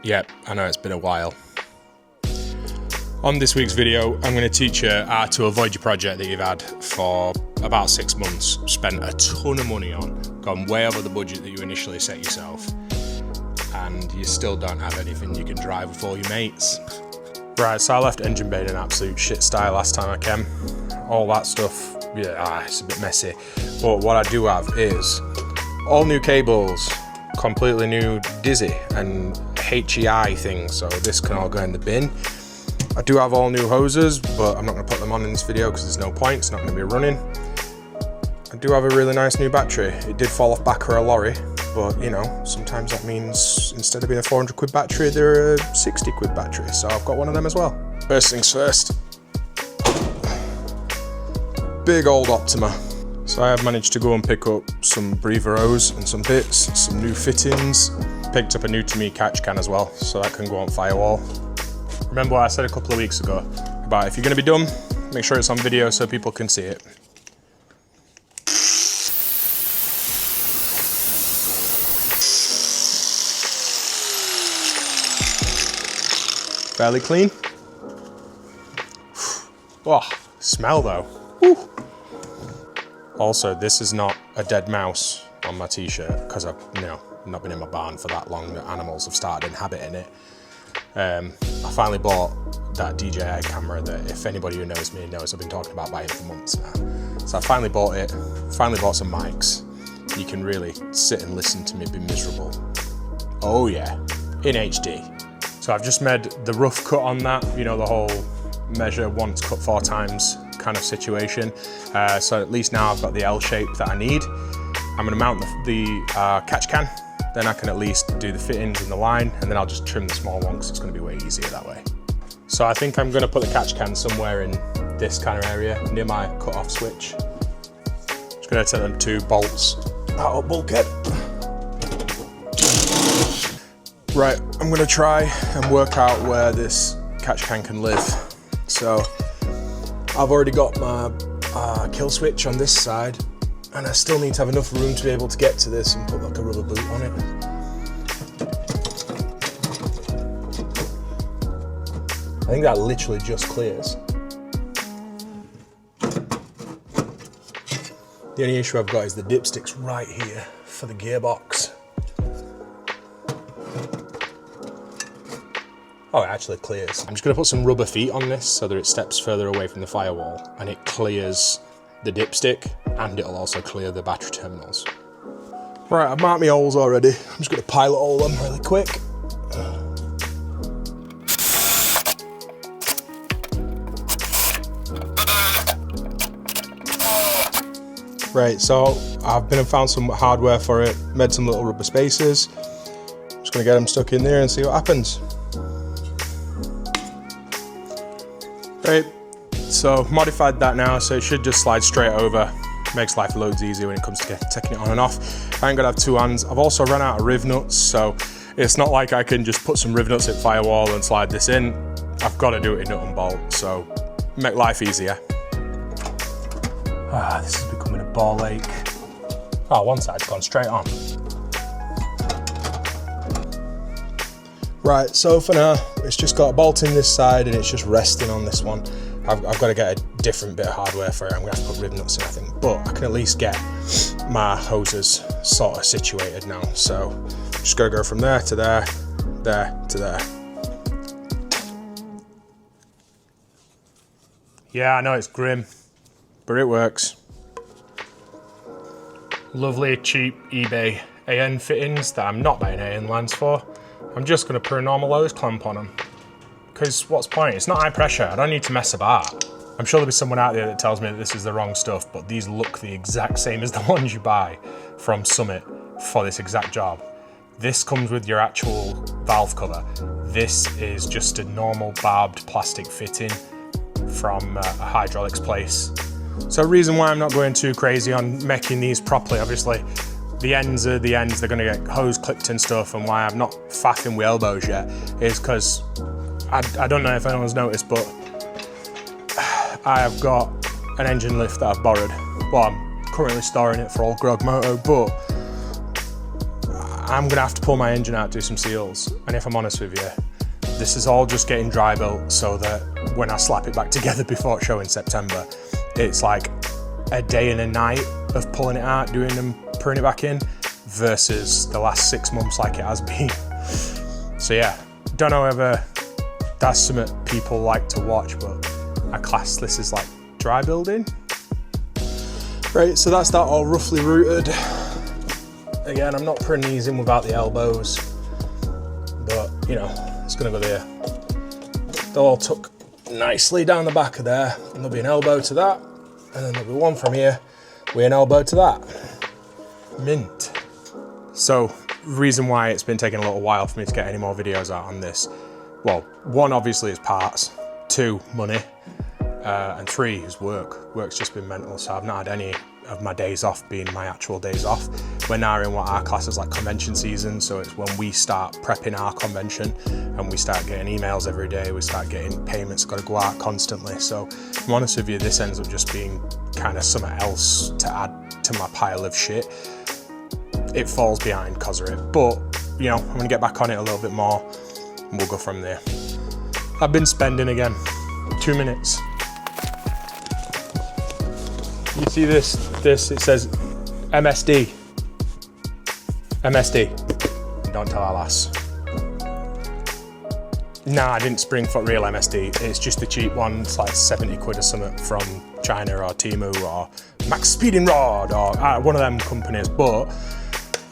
Yep, I know it's been a while. On this week's video, I'm going to teach you how to avoid your project that you've had for about 6 months, spent a ton of money on, gone way over the budget that you initially set yourself, and you still don't have anything you can drive with all your mates. Right, so I left engine bay in an absolute shit style last time I came. All that stuff, yeah, it's a bit messy. But what I do have is all new cables, completely new Dizzy and HEI things, so this can all go in the bin. I do have all new hoses, but I'm not going to put them on in this video because there's no point, it's not going to be running. I do have a really nice new battery. It did fall off back of a lorry, but you know, sometimes that means instead of being a 400 quid battery, they're a 60 quid battery, so I've got one of them as well. First things first, big old Optima. So I have managed to go and pick up some breather hose and some bits, some new fittings, picked up a new to me catch can as well, so that can go on firewall. Remember what I said a couple of weeks ago about if you're going to be dumb, make sure it's on video so people can see it. Fairly clean. Oh, smell though. Woo. Also, this is not a dead mouse on my t-shirt because I've not been in my barn for that long that animals have started inhabiting it. I finally bought that DJI camera that if anybody who knows me knows I've been talking about buying for months now. So I finally bought it, finally bought some mics. You can really sit and listen to me be miserable. Oh yeah, in HD. So I've just made the rough cut on that, you know, the whole measure once cut 4 times kind of situation. So at least now I've got the L shape that I need. I'm gonna mount the catch can. Then I can at least do the fittings in the line, and then I'll just trim the small one because it's going to be way easier that way. So I think I'm going to put the catch can somewhere in this kind of area near my cut-off switch. Just going to take them 2 bolts out of bulkhead. Right, I'm going to try and work out where this catch can live. So I've already got my kill switch on this side, and I still need to have enough room to be able to get to this and put like a rubber boot on it. I think that literally just clears. The only issue I've got is the dipstick's right here for the gearbox. Oh, it actually clears. I'm just gonna put some rubber feet on this so that it steps further away from the firewall and it clears the dipstick, and it'll also clear the battery terminals. Right, I've marked my holes already. I'm just gonna pilot all them really quick. Right, so I've been and found some hardware for it, made some little rubber spacers. Just gonna get them stuck in there and see what happens. Right. So modified that now, so it should just slide straight over. Makes life loads easier when it comes to taking it on and off. I ain't gonna have 2 hands. I've also run out of riv nuts, so it's not like I can just put some riv nuts at firewall and slide this in. I've got to do it in nut and bolt, so make life easier. This is becoming a ball ache. Oh, one side's gone straight on. Right, so for now, it's just got a bolt in this side and it's just resting on this one. I've got to get a different bit of hardware for it. I'm going to have to put riv nuts in, I think. But I can at least get my hoses sort of situated now. So just got to go from there to there, there to there. Yeah, I know it's grim, but it works. Lovely, cheap eBay AN fittings that I'm not buying AN lines for. I'm just going to put a normal hose clamp on them. Because what's the point? It's not high pressure, I don't need to mess about. I'm sure there'll be someone out there that tells me that this is the wrong stuff, but these look the exact same as the ones you buy from Summit for this exact job. This comes with your actual valve cover. This is just a normal barbed plastic fitting from a hydraulics place. So the reason why I'm not going too crazy on making these properly, obviously, the ends are the ends, they're going to get hose clipped and stuff, and why I'm not faffing with elbows yet is because I don't know if anyone's noticed, but I have got an engine lift that I've borrowed. Well, I'm currently storing it for old Grog Moto, but I'm gonna have to pull my engine out, do some seals. And if I'm honest with you, this is all just getting dry built so that when I slap it back together before it show in September, it's like a day and a night of pulling it out, doing and putting it back in, versus the last 6 months like it has been. So yeah, don't know whether that's something people like to watch, but I class this as like dry building. Right, so that's that all roughly routed. Again, I'm not putting these in without the elbows, but you know, it's gonna go there. They'll all tuck nicely down the back of there, and there'll be an elbow to that, and then there'll be one from here with an elbow to that. Mint. So, reason why it's been taking a little while for me to get any more videos out on this, well, 1 obviously is parts, 2 money, and 3 is work. Work's just been mental, so I've not had any of my days off being my actual days off. We're now in what our class is like convention season, so it's when we start prepping our convention and we start getting emails every day, we start getting payments, got to go out constantly. So if I'm honest with you, this ends up just being kind of something else to add to my pile of shit. It falls behind because of it, but you know, I'm gonna get back on it a little bit more and we'll go from there. I've been spending again, 2 minutes. You see this, it says MSD. MSD. Don't tell our lass. Nah, I didn't spring foot real MSD. It's just the cheap one. It's like 70 quid or something from China or Temu or Max Speeding Rod or one of them companies. But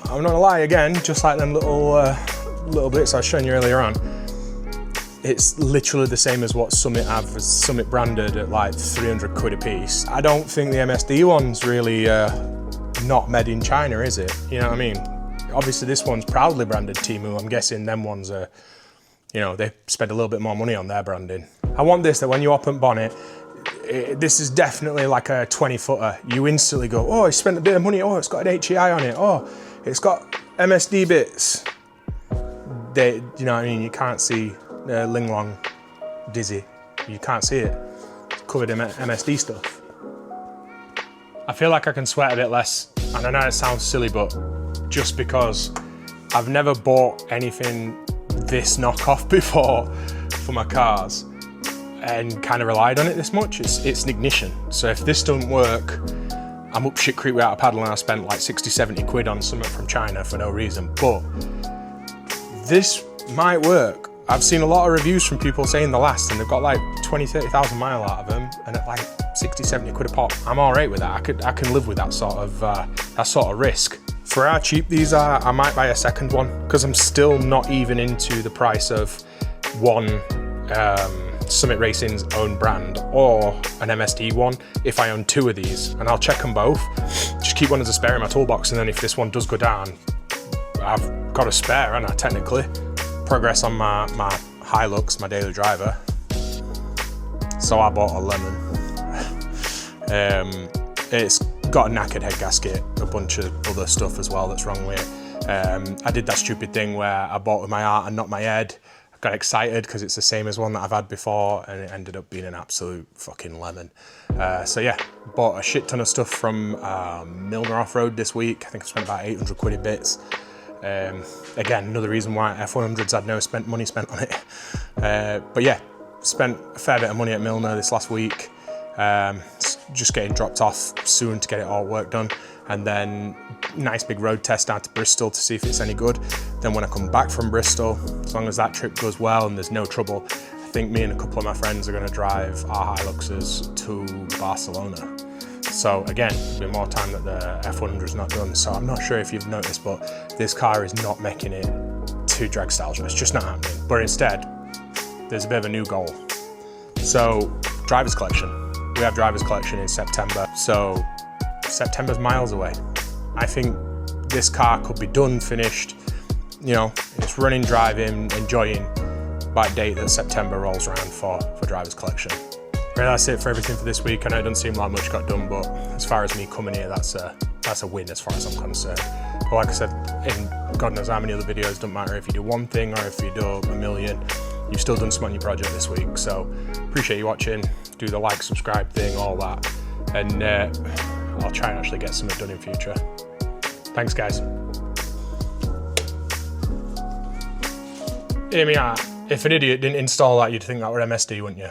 I'm not gonna lie, again, just like them little bits I was showing you earlier on, it's literally the same as what Summit have, Summit branded at like 300 quid a piece. I don't think the MSD one's really not made in China, is it? You know what I mean? Obviously this one's proudly branded Temu. I'm guessing them ones are, you know, they spend a little bit more money on their branding. I want this, that when you open bonnet, this is definitely like a 20 footer. You instantly go, oh, I spent a bit of money. Oh, it's got an HEI on it. Oh, it's got MSD bits. You know what I mean? You can't see Ling Long Dizzy. You can't see it. It's covered in MSD stuff. I feel like I can sweat a bit less, and I know it sounds silly, but just because I've never bought anything this knockoff before for my cars and kind of relied on it this much. It's an ignition. So if this doesn't work, I'm up shit creek without a paddle, and I spent like 60-70 quid on something from China for no reason. But this might work. I've seen a lot of reviews from people saying the last, and they've got like 20-30,000 mile out of them, and at like 60-70 quid a pop. I'm all right with that. I can live with that sort of risk. For how cheap these are, I might buy a second one, because I'm still not even into the price of one Summit Racing's own brand or an MSD one if I own 2 of these, and I'll check them both. Just keep one as a spare in my toolbox, and then if this one does go down, I've got a spare, and I technically progress on my Hilux, my daily driver. So I bought a lemon. It's got a knackered head gasket, a bunch of other stuff as well that's wrong with it. I did that stupid thing where I bought with my heart and not my head. I got excited because it's the same as one that I've had before, and it ended up being an absolute fucking lemon. So yeah, bought a shit ton of stuff from Milner Off-Road this week. I think I spent about 800 quid in bits. Again, another reason why F100s had no money spent on it. But yeah, spent a fair bit of money at Milner this last week. Just getting dropped off soon to get it all work done. And then nice big road test down to Bristol to see if it's any good. Then when I come back from Bristol, as long as that trip goes well and there's no trouble, I think me and a couple of my friends are going to drive our Hiluxes to Barcelona. So again, there's been more time that the F100 is not done. So I'm not sure if you've noticed, but this car is not making it to Dragstalgia. It's just not happening. But instead, there's a bit of a new goal. So driver's collection. We have driver's collection in September. So September's miles away. I think this car could be done, finished, you know, it's running, driving, enjoying by date that September rolls around for driver's collection. Right, that's it for everything for this week. I know it doesn't seem like much got done, but as far as me coming here, that's a win as far as I'm concerned. But like I said, in God knows how many other videos, doesn't matter if you do one thing or if you do a million, you've still done something on your project this week. So appreciate you watching. Do the like, subscribe thing, all that. And I'll try and actually get something done in future. Thanks, guys. Hear me out. If an idiot didn't install that, you'd think that were MSD, wouldn't you?